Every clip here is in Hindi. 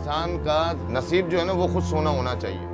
इंसान का नसीब जो है ना वो खुद सोना होना चाहिए।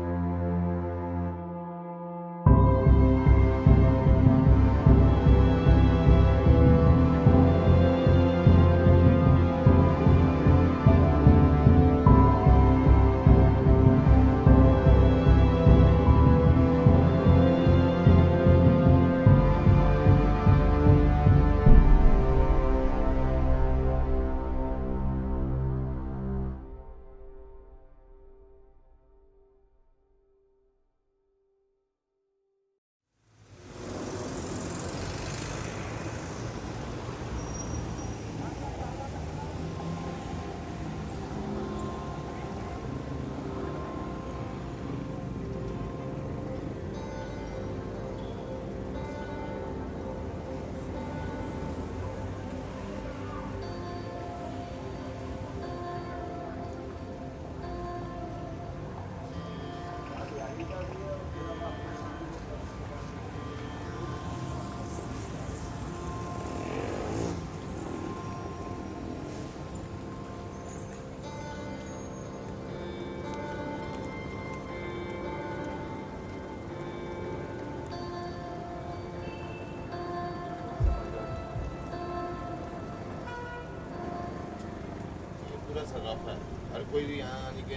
सर्राफ है हर कोई भी यहाँ यानी कि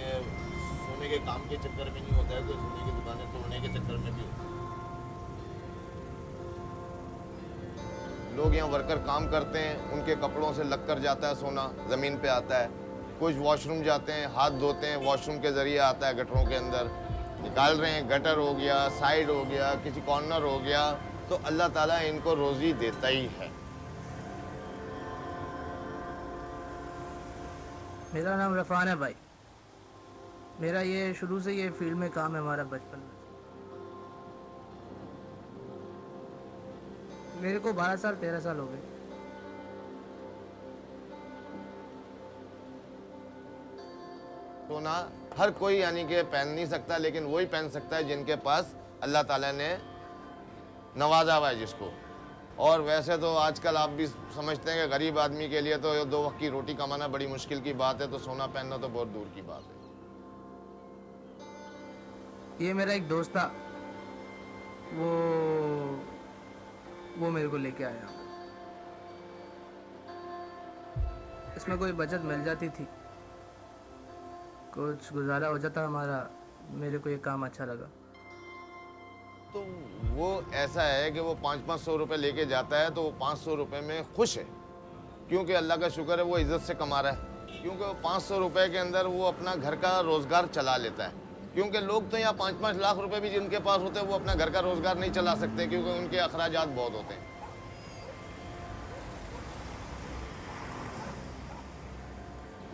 सोने के काम के चक्कर में नहीं होता है, कोई सोने की दुकानें तोड़ने के चक्कर में भी होता है। लोग यहाँ वर्कर काम करते हैं, उनके कपड़ों से लग कर जाता है सोना, ज़मीन पे आता है। कुछ वॉशरूम जाते हैं, हाथ धोते हैं, वॉशरूम के ज़रिए आता है गटरों के अंदर निकाल रहे हैं। गटर हो गया, साइड हो गया, किसी कॉर्नर हो गया, तो अल्लाह ताला इनको रोज़ी देता ही है। मेरा नाम रफ़ान है भाई। मेरा ये शुरू से ये फील्ड में काम है, हमारा बचपन में। मेरे को 12 साल 13 साल हो गए। सोना हर कोई यानी कि पहन नहीं सकता, लेकिन वही पहन सकता है जिनके पास अल्लाह ताला ने नवाजा हुआ है जिसको। और वैसे तो आजकल आप भी समझते हैं कि गरीब आदमी के लिए तो 2 वक्त की रोटी कमाना बड़ी मुश्किल की बात है, तो सोना पहनना तो बहुत दूर की बात है। ये मेरा एक दोस्त था, वो मेरे को लेके आया। इसमें कोई बचत मिल जाती थी, कुछ गुजारा हो जाता हमारा। मेरे को ये काम अच्छा लगा। तो वो ऐसा है कि वो 500-500 रुपये लेके जाता है, तो वो 500 रुपये में खुश है, क्योंकि अल्लाह का शुक्र है वो इज़्ज़त से कमा रहा है। क्योंकि वो 500 रुपये के अंदर वो अपना घर का रोज़गार चला लेता है। क्योंकि लोग तो यहाँ 5-5 लाख रुपए भी जिनके पास होते हैं वो अपना घर का रोज़गार नहीं चला सकते, क्योंकि उनके अखराजात बहुत होते हैं।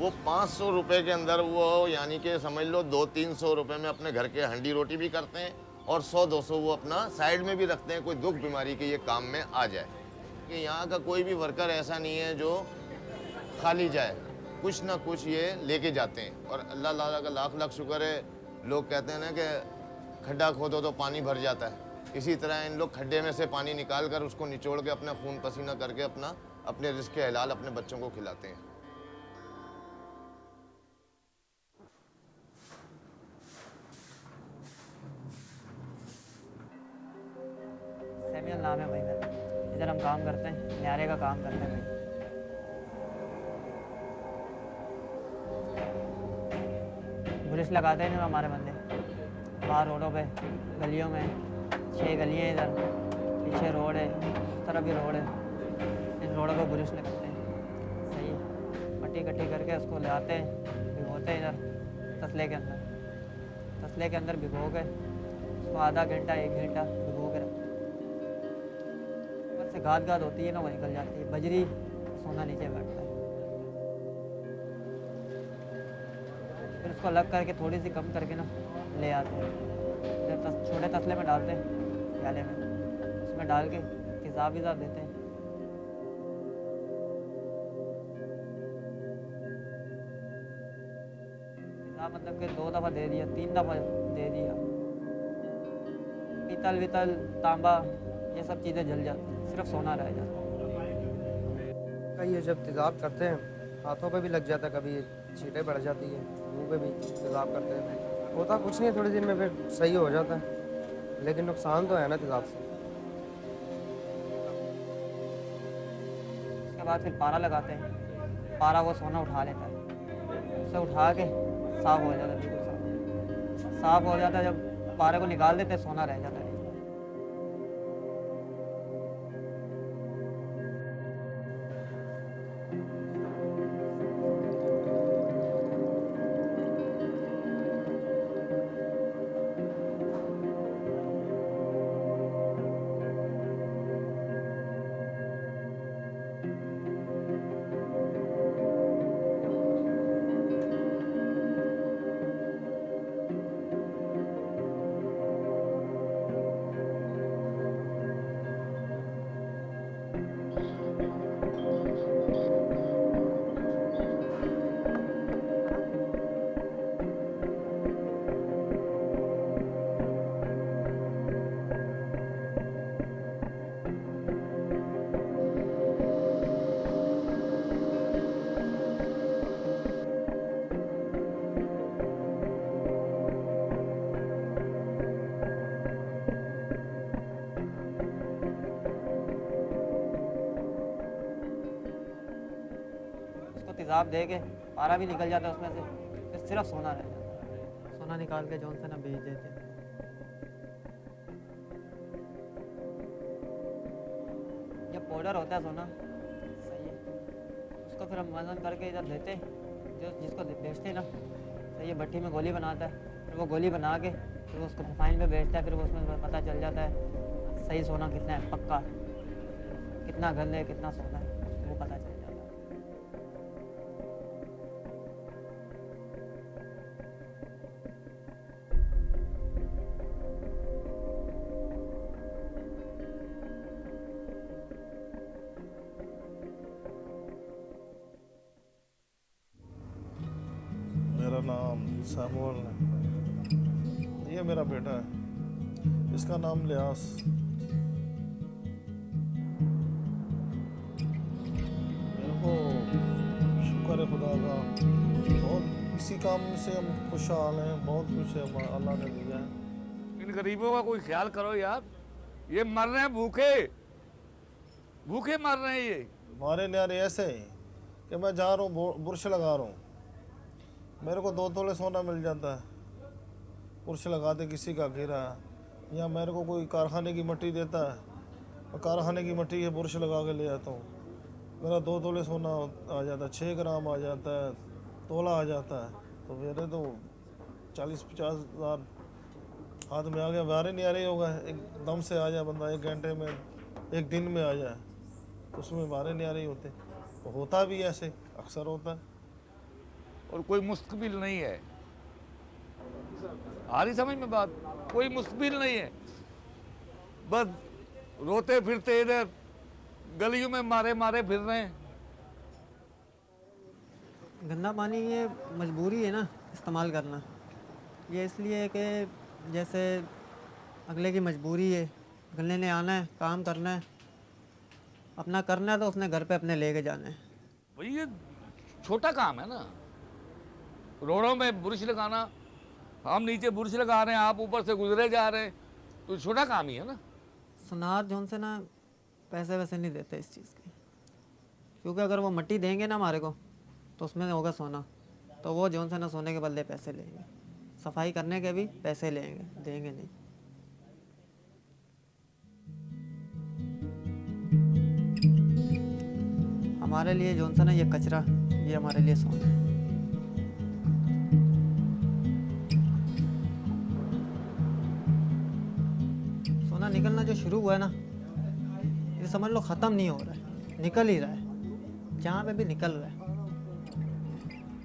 वो 500 रुपये के अंदर वो यानी कि समझ लो 200-300 रुपये में अपने घर के हंडी रोटी भी करते हैं, और 100-200 वो अपना साइड में भी रखते हैं, कोई दुख बीमारी के ये काम में आ जाए। कि यहाँ का कोई भी वर्कर ऐसा नहीं है जो खाली जाए, कुछ ना कुछ ये लेके जाते हैं। और अल्लाह ताला का लाख लाख शुक्र है, लोग कहते हैं ना कि खड्डा खोदो तो पानी भर जाता है, इसी तरह इन लोग खड्डे में से पानी निकाल कर उसको निचोड़ के अपना खून पसीना करके अपने रिज़्क़ हलाल अपने बच्चों को खिलाते हैं। सैमियल नाम है भाई मेरा। इधर हम काम करते हैं, न्यारे का काम करते हैं भाई। पुलिस लगाते हैं ना हमारे बंदे, बाहर रोडों पे, गलियों में। 6 गलियाँ इधर, पीछे रोड है, उस तरफ भी रोड है। इन रोडों पे पुलिस लगाते हैं। सही है, मट्टी इकट्ठी करके उसको ले आते हैं, भिगोते हैं इधर तसले के अंदर। तसले के अंदर भिगो के उसको आधा घंटा 1 घंटा भिगो के रखते हैं। से गाद होती है ना, वो निकल जाती है, बजरी सोना नीचे बैठता है। फिर उसको अलग करके थोड़ी सी कम करके ना ले आते हैं, फिर छोटे तसले में डालते हैं, प्याले में, उसमें डाल के हिसाब देते हैं। हिसाब मतलब कि 2 दफ़ा दे दिया, 3 दफ़ा दे दिया। पीतल वितल तांबा ये सब चीज़ें जल जाती हैं, सिर्फ सोना रह जाता है। ये जब तेज़ाब करते हैं हाथों पे भी लग जाता है, कभी छींटे पड़ जाती है। मुंह पे भी तेज़ाब करते थे। होता कुछ नहीं, थोड़े दिन में फिर सही हो जाता है, लेकिन नुकसान तो है ना तेज़ाब से। उसके बाद फिर पारा लगाते हैं, पारा वो सोना उठा लेता है, उसे उठा के साफ हो जाता है, बिल्कुल साफ हो जाता है। जब पारे को निकाल देते हैं, सोना रह जाता है। तेज़ाब दे के पारा भी निकल जाता है उसमें से, फिर सिर्फ सोना रह जाता है। सोना निकाल के जौन से ना बेच देते हैं। जब पाउडर होता है सोना, सही है, उसको फिर हम वजन करके इधर देते हैं, जो जिसको बेचते हैं ना, सही है, भट्टी में गोली बनाता है, फिर वो गोली बना के फिर उसको रिफाइन में बेचता है। फिर वो उसमें पता चल जाता है सही सोना कितना है, पक्का कितना गंद है, कितना सोना है, वो पता चल जाता है। मेरा नाम सैमुअल है, ये मेरा बेटा है, इसका नाम लियास। मेरे को शुक्र है खुदा का, बहुत इसी काम से हम खुशहाल हैं, बहुत कुछ है अल्लाह ने दिया है। इन गरीबों का कोई ख्याल करो यार, ये मर रहे हैं भूखे, भूखे मर रहे हैं ये। हमारे न्यारे ऐसे हैं कि मैं जा रहा हूँ बुरश लगा रहा हूँ, मेरे को 2 तोले सोना मिल जाता है, बुरश लगाते किसी का घेरा, या मेरे को कोई कारखाने की मिट्टी देता है, और कारखाने की मिट्टी है बुरश लगा के ले आता हूँ, मेरा 2 तोले सोना आ जाता है, 6 ग्राम आ जाता है, तोला आ जाता है। तो मेरे तो 40-50 हज़ार हाथ में आ गया। वारे नहीं आ रही होगा, एकदम से आ जाए बंदा, 1 घंटे में, 1 दिन में आ जाए, उसमें वारे नहीं आ रही होते। तो होता भी ऐसे, अक्सर होता है। और कोई मुश्किल नहीं है, आ रही समझ में बात, कोई मुश्किल नहीं है, बस रोते फिरते इधर गलियों में मारे मारे फिर रहे हैं। गंदा पानी ये मजबूरी है ना इस्तेमाल करना, ये इसलिए है कि जैसे अगले की मजबूरी है, अगले ने आना है, काम करना है, अपना करना है, तो उसने घर पे अपने लेके जाना है। भाई ये छोटा काम है ना, रोडों में बुरश लगाना, हम नीचे बुरश लगा रहे हैं, आप ऊपर से गुजरे जा रहे हैं, तो छोटा काम ही है ना। सुनार जोन से ना पैसे वैसे नहीं देते इस चीज़ के, क्योंकि अगर वो मिट्टी देंगे ना हमारे को, तो उसमें होगा सोना, तो वो जोन से ना सोने के बदले पैसे लेंगे, सफाई करने के भी पैसे लेंगे, देंगे नहीं। हमारे लिए जोन सा ना ये कचरा, ये हमारे लिए सोना है। सोना निकलना जो शुरू हुआ है ना, ये समझ लो ख़त्म नहीं हो रहा है, निकल ही रहा है, जहाँ पे भी निकल रहा है।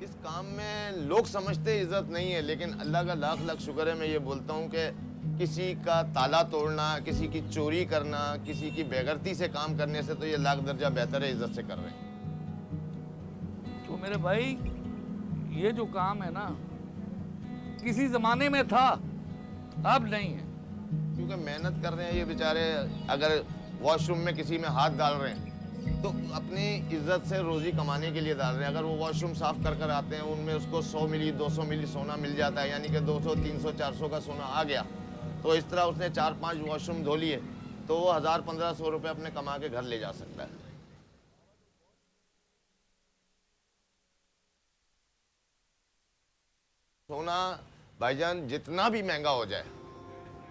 इस काम में लोग समझते इज्जत नहीं है, लेकिन अल्लाह का लाख लाख शुक्र है। मैं ये बोलता हूँ कि किसी का ताला तोड़ना, किसी की चोरी करना, किसी की बेगरती से काम करने से तो ये लाख दर्जा बेहतर है इज्जत से कर रहे हैं। तो मेरे भाई ये जो काम है ना, किसी ज़माने में था, अब नहीं है। क्योंकि मेहनत कर रहे हैं ये बेचारे, अगर वॉशरूम में किसी में हाथ डाल रहे हैं तो अपनी इज्जत से रोजी कमाने के लिए डाल रहे हैं। अगर वो वॉशरूम साफ कर कर आते हैं, उनमें उसको 100 मिली 200 मिली सोना मिल जाता है, यानी कि 200 300 400 का सोना आ गया, तो इस तरह उसने 4-5 वॉशरूम धो लिए तो वो 1000-1500 रुपये अपने कमा के घर ले जा सकता है। सोना भाईजान जितना भी महंगा हो जाए,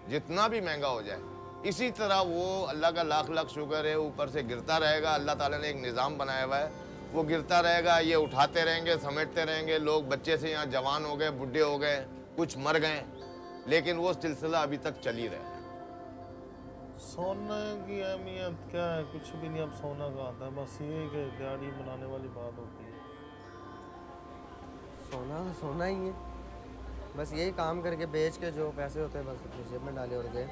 जितना भी महंगा हो जाए, इसी तरह वो अल्लाह का लाख लाख शुक्र है, ऊपर से गिरता रहेगा। अल्लाह ताला ने एक निज़ाम बनाया हुआ है, वो गिरता रहेगा, ये उठाते रहेंगे, समेटते रहेंगे। लोग बच्चे से यहाँ जवान हो गए, बुढ़े हो गए, कुछ मर गए, लेकिन वो सिलसिला अभी तक चल ही रहा है। सोने की अहमियत क्या है? कुछ भी नहीं, अब सोना का आता है, बस ये कि दिहाड़ी बनाने वाली बात होती है। सोना तो सोना ही है, बस यही काम करके बेच के जो पैसे होते हैं बस अपनी जेब में डाले और गए।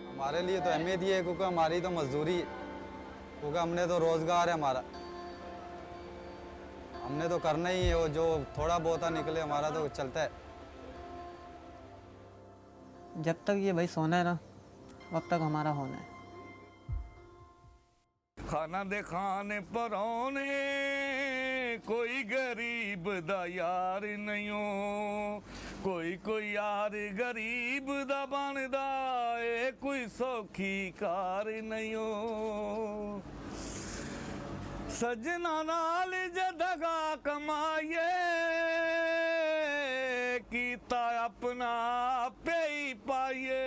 हमारे लिए तो अहमियत ये है क्योंकि हमारी तो मजदूरी है, क्योंकि हमने तो रोज़गार है हमारा, हमने तो करना ही है, वो जो थोड़ा बहुत निकले हमारा तो चलता है। जब तक ये भाई सोना है ना, तब तक हमारा होना है। खाना दे खाने परौने, कोई गरीब दा यार नहीं हो, कोई यार गरीब दा बनदा ए, कोई सौखी कार नहीं हो। सजना नाल जदगा कमाइए, कीता अपना पे ही पाइए।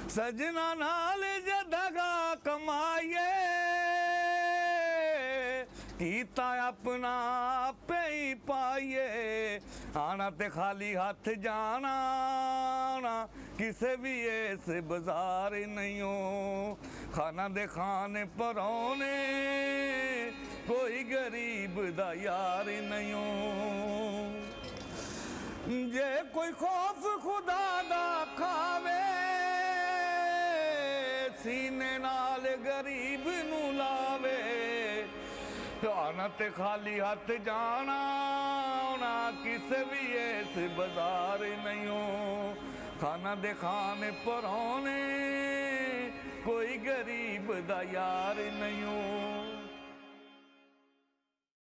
सजना नाल जदगा कमाइए, कीता अपना पे ही पाइए। आना ते खाली हाथ जाना ना, किसे भी ऐसे बाजार नहीं हो। खाना दे खाने परौने, कोई गरीब दा यार नहीं हो। जे कोई खौफ खुदा दा खावे, सीने नाल गरीब नू लावे। आना ते खाली हाथ जाना ना, किसे भी ऐस बाजार नहीं हो। खाना दे खाने परौने, कोई गरीब दा यार नहीं हो।